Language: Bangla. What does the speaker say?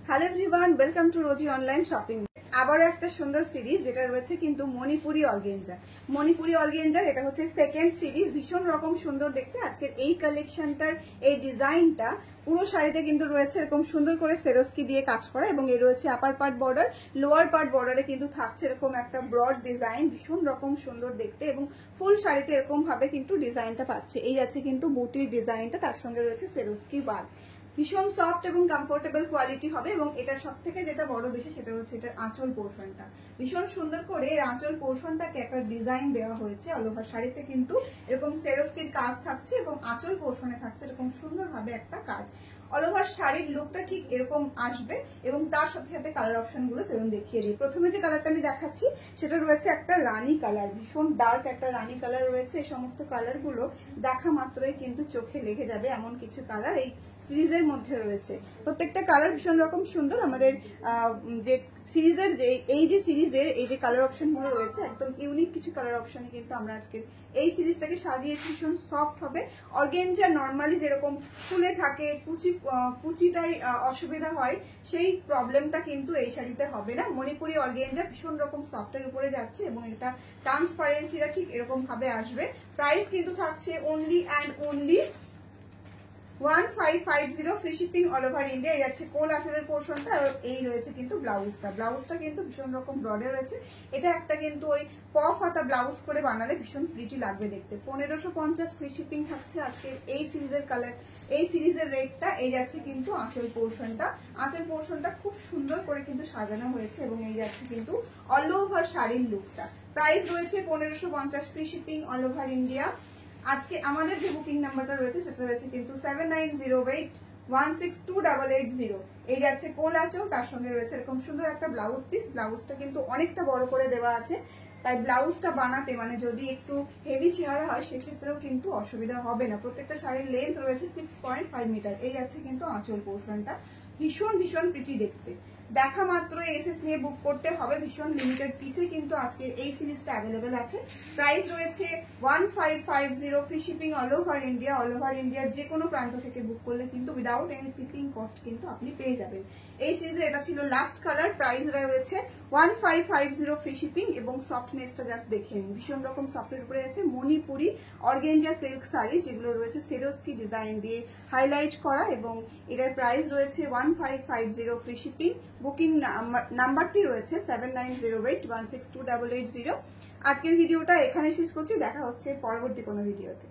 Hello everyone, welcome to Rosy online shopping. আবারও একটা সুন্দর সিরিজ যেটা রয়েছে কিন্তু মণিপুরি অর্গেঞ্জা। মণিপুরি অর্গেঞ্জার এটা হচ্ছে সেকেন্ড সিরিজ, ভীষণ রকম সুন্দর দেখতে। আজকের এই কালেকশনটার এই ডিজাইনটা পুরো শাড়িতে কিন্তু রয়েছে এরকম সুন্দর করে সেরোস্কি দিয়ে কাজ করা, এবং এর রয়েছে আপার পার্ট বর্ডার, লোয়ার পার্ট বর্ডারে কিন্তু থাকছে এরকম একটা ব্রড ডিজাইন, ভীষণ রকম সুন্দর দেখতে। এবং ফুল শাড়িতে এরকম ভাবে কিন্তু ডিজাইনটা পাচ্ছে। এই যাচ্ছে কিন্তু বুটির ডিজাইনটা, তার সঙ্গে রয়েছে সেরোস্কি ওয়ার্ক। ভীষণ সফট এবং কমফোর্টেবল কোয়ালিটি হবে। এবং এটার সব থেকে যেটা বড় বিষয় সেটা হচ্ছে এটার আঁচল পোর্শনটা ভীষণ সুন্দর করে এর আঁচল পোর্শনটাকে একটা ডিজাইন দেওয়া হয়েছে। অল ওভার শাড়িতে কিন্তু এরকম সেরোস্কির কাজ থাকছে এবং আঁচল পোর্শনে থাকছে এরকম সুন্দরভাবে একটা কাজ। অল ওভার শাড়ির লুকটা ঠিক এরকম আসবে, এবং তার সাথে সাথে কালার অপশন গুলো সেরকম দেখিয়ে দিই। প্রথমে যে কালারটা আমি দেখাচ্ছি সেটা রয়েছে একটা রানী কালার, ভীষণ ডার্ক একটা রানী কালার রয়েছে। এই সমস্ত কালার গুলো দেখা মাত্রই কিন্তু চোখে লেগে যাবে, এমন কিছু কালার এই সিরিজের মধ্যে রয়েছে। প্রত্যেকটা কালার ভীষণ রকম সুন্দর। আমাদের যে সিরিজের এই যে কালার অপশন গুলো রয়েছে একদম ইউনিক কিছু কালার অপশনে কিন্তু আমরা আজকে এই সিরিজটাকে সাজিয়েছি। ভীষণ সফট হবে। অর্গেঞ্জা নর্মালি যেরকম ফুলে থাকে, কুচিটাই অসুবিধা হয়, সেই প্রবলেমটা কিন্তু এই শাড়িতে হবে না। মণিপুরি অর্গেঞ্জা ভীষণ রকম সফটের উপরে যাচ্ছে এবং এটা ট্রান্সপারেন্সিটা ঠিক এরকম ভাবে আসবে। প্রাইস কিন্তু থাকছে only and only 1550 free shipping all over India. এই যাচ্ছে কোল আঁচলের পোর্শনটা, আর এই রয়েছে কিন্তু ব্লাউজটা কিন্তু ভীষণ রকম ব্রডে রয়েছে। এটা একটা কিন্তু ওই পফ হাতা ব্লাউজ করে বানালে ভীষণ প্রিটি লাগবে দেখতে। 1550 ফ্রি শিপিং থাকছে আজকে এই সিরিজের কালার, এই সিরিজের রেটটা। এই যাচ্ছে কিন্তু আঁচল পোর্শনটা খুব সুন্দর করে কিন্তু সাজানো হয়েছে, এবং এই যাচ্ছে কিন্তু অল ওভার শাড়ির লুকটা। প্রাইস রয়েছে 1550 free shipping all over India. আজকে আমাদের যে বুকিং নাম্বারটা রয়েছে সেটা রয়েছে কিন্তু 7908162880। এই যাচ্ছে কোল আঁচল, তার সঙ্গে রয়েছে এরকম সুন্দর একটা ব্লাউজ পিস। ব্লাউজটা কিন্তু অনেকটা বড় করে দেওয়া আছে, তাই ব্লাউজটা বানাতে মানে যদি একটু হেভি চেহারা হয় সেক্ষেত্রেও কিন্তু অসুবিধা হবে না। প্রত্যেকটা শাড়ির লেন্থ রয়েছে 6.5 মিটার। এই যাচ্ছে কিন্তু আঁচল পোর্শনটা, ভীষণ ভীষণ প্রিটি দেখতে। দেখা মাত্র এসএস নিয়ে বুক করতে হবে। ভীষণ লিমিটেড পিসে কিন্তু আজকে এই সিরিজটা অ্যাভেলেবেল আছে। প্রাইস রয়েছে 1550 free shipping all over India. All over ইন্ডিয়ার যে কোনো প্রান্ত থেকে বুক করলে কিন্তু উইদাউট এনি শিপিং কস্ট কিন্তু আপনি পেয়ে যাবেন। এই সিরিজে এটা ছিল লাস্ট কালার। প্রাইসটা রয়েছে 1550 ফ্রি শিপিং, এবং সফটনেসটা জাস্ট দেখে নিন, ভীষণ রকম সফটের উপরে আছে। মণিপুরি অর্গেঞ্জা সিল্ক শাড়ি যেগুলো রয়েছে সেরোস্কি ডিজাইন দিয়ে হাইলাইট করা, এবং এটার প্রাইস রয়েছে 1550 ফ্রি শিপিং। বুকিং নাম্বারটি রয়েছে 7908162880। আজকের ভিডিওটা এখানে শেষ করছি, দেখা হচ্ছে পরবর্তী কোনো ভিডিওতে।